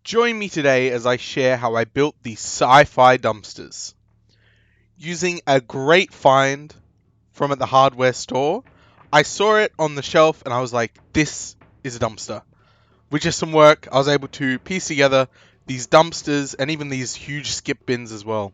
Join me today as I share how I built the sci-fi dumpsters. Using a great find from at the hardware store, I saw it on the shelf and I was like, this is a dumpster. With just some work, I was able to piece together these dumpsters and even these huge skip bins as well.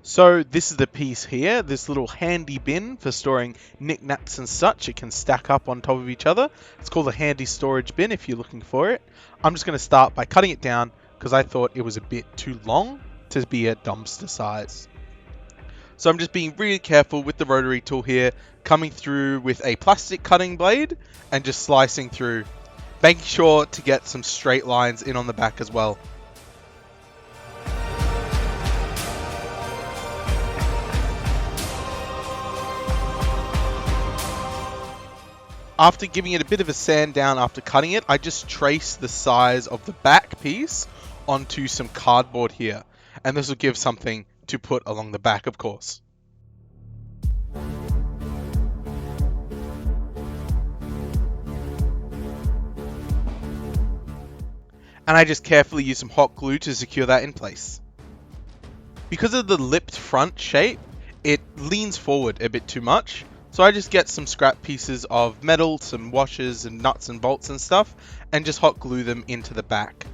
So this is the piece here, this little handy bin for storing knickknacks and such. It can stack up on top of each other. It's called a handy storage bin if you're looking for it. I'm just going to start by cutting it down because I thought it was a bit too long to be a dumpster size. So I'm just being really careful with the rotary tool here, coming through with a plastic cutting blade and just slicing through, making sure to get some straight lines in on the back as well. After giving it a bit of a sand down after cutting it, I just traced the size of the back piece onto some cardboard here. And this will give something to put along the back, of course. And I just carefully use some hot glue to secure that in place. Because of the lipped front shape, it leans forward a bit too much. So I just get some scrap pieces of metal, some washers and nuts and bolts and stuff, and just hot glue them into the back.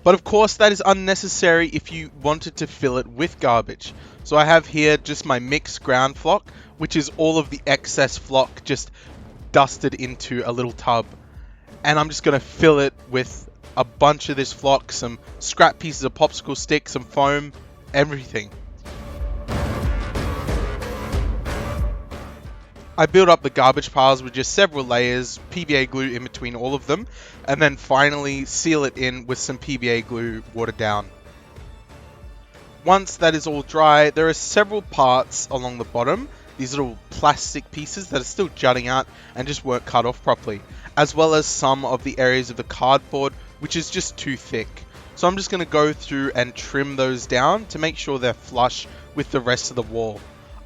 But of course that is unnecessary if you wanted to fill it with garbage. So I have here just my mixed ground flock, which is all of the excess flock just dusted into a little tub. And I'm just going to fill it with a bunch of this flock, some scrap pieces of popsicle stick, some foam, everything. I build up the garbage piles with just several layers, PVA glue in between all of them, and then finally seal it in with some PVA glue watered down. Once that is all dry, there are several parts along the bottom, these little plastic pieces that are still jutting out and just weren't cut off properly, as well as some of the areas of the cardboard which is just too thick. So I'm just going to go through and trim those down to make sure they're flush with the rest of the wall.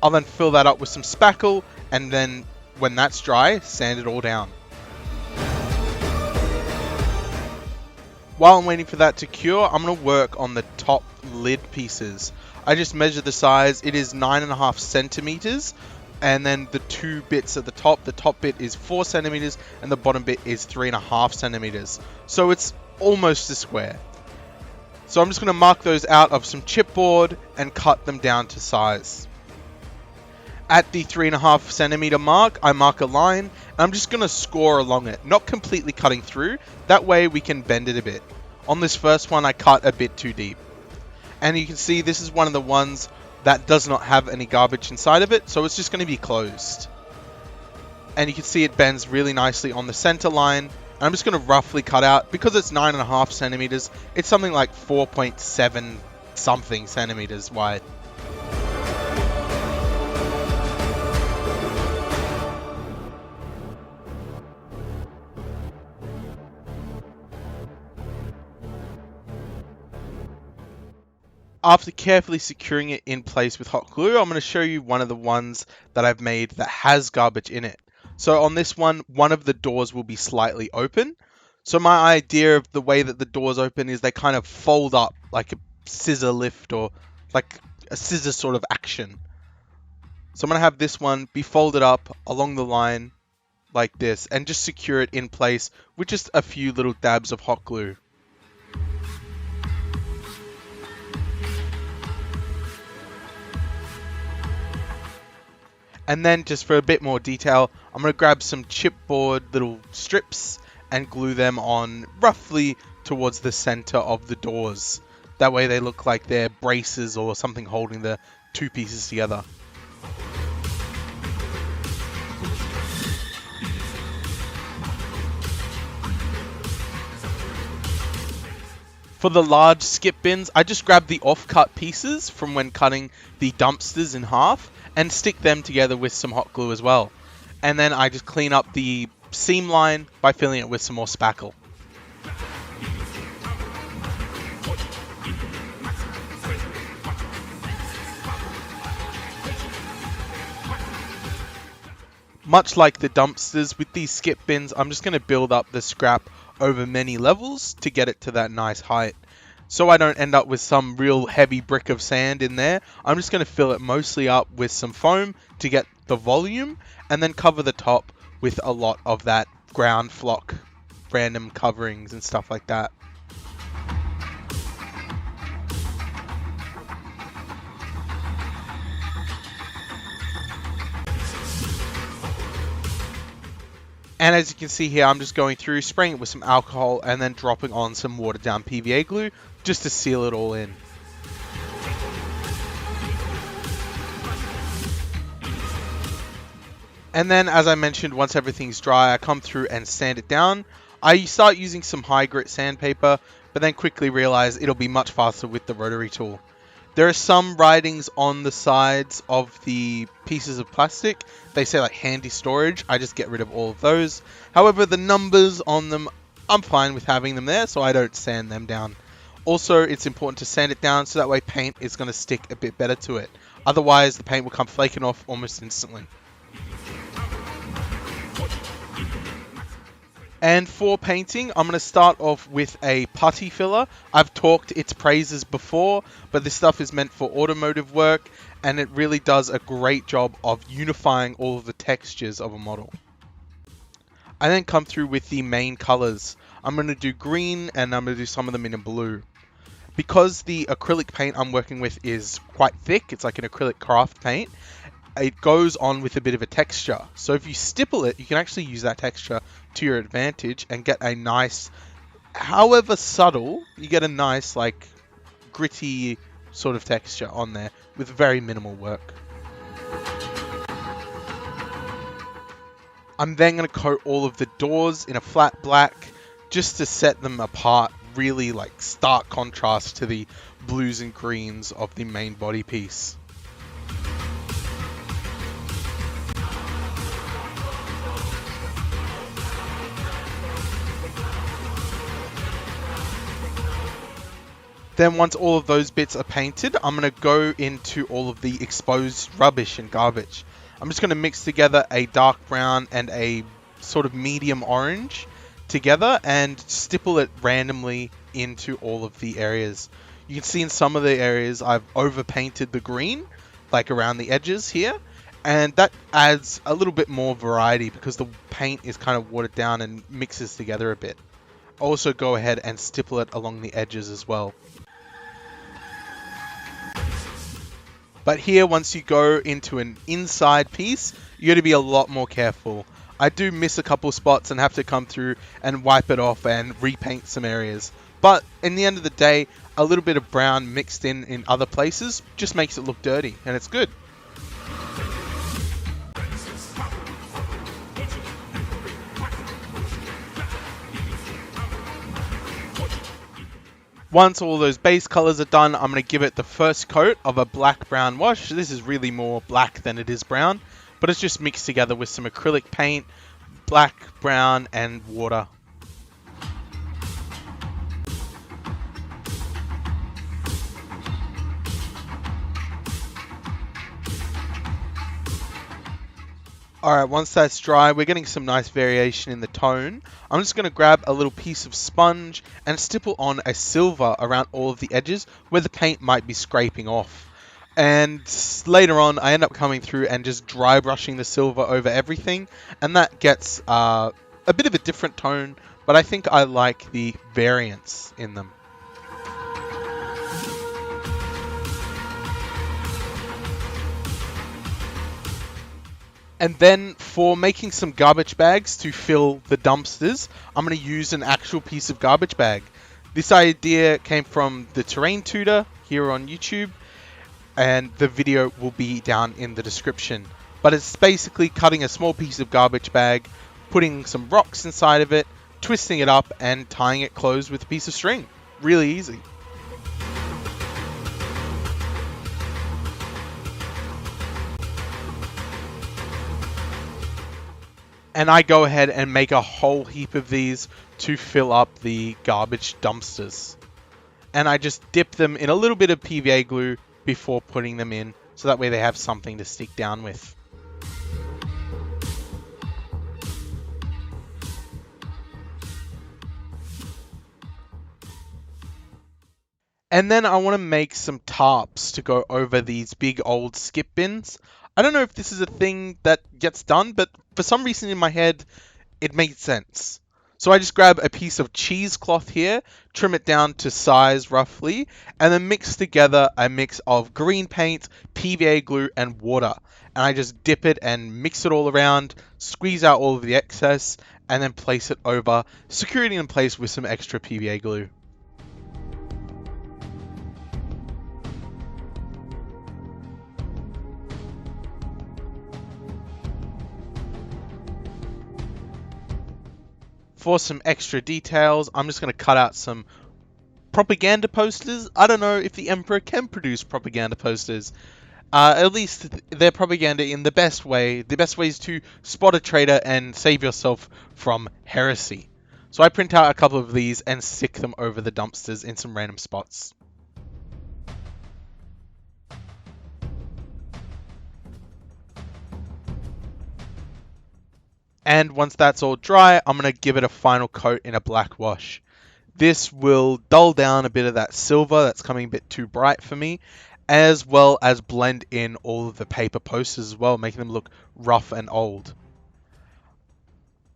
I'll then fill that up with some spackle, and then when that's dry, sand it all down. While I'm waiting for that to cure, I'm going to work on the top lid pieces. I just measure the size. It is 9.5 centimeters, and then the two bits at the top bit is 4 centimeters and the bottom bit is 3.5 centimeters. So it's almost a square. So I'm just going to mark those out of some chipboard and cut them down to size. At the 3.5 centimeter mark, I mark a line, and I'm just going to score along it, not completely cutting through. That way we can bend it a bit. On this first one, I cut a bit too deep. And you can see this is one of the ones that does not have any garbage inside of it, so it's just going to be closed. And you can see it bends really nicely on the center line. And I'm just going to roughly cut out, because it's 9.5 centimeters, it's something like 4.7 something centimeters wide. After carefully securing it in place with hot glue, I'm going to show you one of the ones that I've made that has garbage in it. So on this one of the doors will be slightly open. So my idea of the way that the doors open is they kind of fold up like a scissor lift or like a scissor sort of action. So I'm going to have this one be folded up along the line like this and just secure it in place with just a few little dabs of hot glue. And then just for a bit more detail, I'm going to grab some chipboard little strips and glue them on roughly towards the center of the doors. That way they look like they're braces or something holding the two pieces together. For the large skip bins, I just grab the off-cut pieces from when cutting the dumpsters in half and stick them together with some hot glue as well. And then I just clean up the seam line by filling it with some more spackle. Much like the dumpsters, with these skip bins, I'm just going to build up the scrap over many levels to get it to that nice height. So I don't end up with some real heavy brick of sand in there. I'm just going to fill it mostly up with some foam to get the volume, and then cover the top with a lot of that ground flock, random coverings and stuff like that. And as you can see here, I'm just going through, spraying it with some alcohol, and then dropping on some watered down PVA glue just to seal it all in. And then, as I mentioned, once everything's dry, I come through and sand it down. I start using some high grit sandpaper, but then quickly realize it'll be much faster with the rotary tool. There are some writings on the sides of the pieces of plastic. They say like handy storage. I just get rid of all of those. However, the numbers on them, I'm fine with having them there, so I don't sand them down. Also, it's important to sand it down so that way paint is going to stick a bit better to it. Otherwise, the paint will come flaking off almost instantly. And for painting, I'm going to start off with a putty filler. I've talked its praises before, but this stuff is meant for automotive work, and it really does a great job of unifying all of the textures of a model. I then come through with the main colors. I'm going to do green, and I'm going to do some of them in a blue. Because the acrylic paint I'm working with is quite thick, it's like an acrylic craft paint, it goes on with a bit of a texture. So if you stipple it, you can actually use that texture to your advantage and get a nice, however subtle, you get a nice like gritty sort of texture on there with very minimal work. I'm then going to coat all of the doors in a flat black just to set them apart, really like stark contrast to the blues and greens of the main body piece. Then once all of those bits are painted, I'm going to go into all of the exposed rubbish and garbage. I'm just going to mix together a dark brown and a sort of medium orange together and stipple it randomly into all of the areas. You can see in some of the areas I've overpainted the green, like around the edges here, and that adds a little bit more variety because the paint is kind of watered down and mixes together a bit. Also go ahead and stipple it along the edges as well. But here, once you go into an inside piece, you got to be a lot more careful. I do miss a couple spots and have to come through and wipe it off and repaint some areas. But in the end of the day, a little bit of brown mixed in other places just makes it look dirty, and it's good. Once all those base colors are done, I'm going to give it the first coat of a black-brown wash. This is really more black than it is brown, but it's just mixed together with some acrylic paint, black, brown, and water. Alright, once that's dry, we're getting some nice variation in the tone. I'm just going to grab a little piece of sponge and stipple on a silver around all of the edges where the paint might be scraping off. And later on, I end up coming through and just dry brushing the silver over everything, and that gets a bit of a different tone, but I think I like the variance in them. And then for making some garbage bags to fill the dumpsters, I'm going to use an actual piece of garbage bag. This idea came from the Terrain Tutor here on YouTube, and the video will be down in the description. But it's basically cutting a small piece of garbage bag, putting some rocks inside of it, twisting it up, and tying it closed with a piece of string. Really easy. And I go ahead and make a whole heap of these to fill up the garbage dumpsters. And I just dip them in a little bit of PVA glue before putting them in, so that way they have something to stick down with. And then I want to make some tarps to go over these big old skip bins. I don't know if this is a thing that gets done, but for some reason in my head, it made sense. So I just grab a piece of cheesecloth here, trim it down to size roughly, and then mix together a mix of green paint, PVA glue, and water. And I just dip it and mix it all around, squeeze out all of the excess, and then place it over, secure it in place with some extra PVA glue. For some extra details, I'm just going to cut out some propaganda posters. I don't know if the Emperor can produce propaganda posters. At least they're propaganda in the best way. The best way is to spot a traitor and save yourself from heresy. So I print out a couple of these and stick them over the dumpsters in some random spots. And once that's all dry, I'm going to give it a final coat in a black wash. This will dull down a bit of that silver that's coming a bit too bright for me, as well as blend in all of the paper posters as well, making them look rough and old.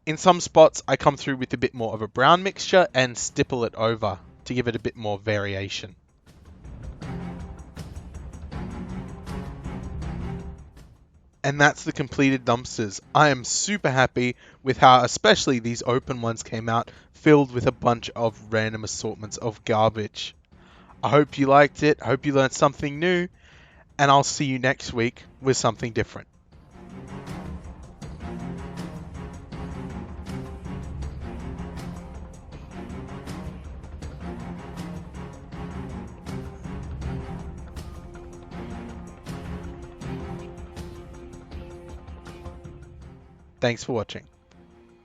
In some spots, I come through with a bit more of a brown mixture and stipple it over to give it a bit more variation. And that's the completed dumpsters. I am super happy with how especially these open ones came out, filled with a bunch of random assortments of garbage. I hope you liked it, I hope you learned something new, and I'll see you next week with something different. Thanks for watching.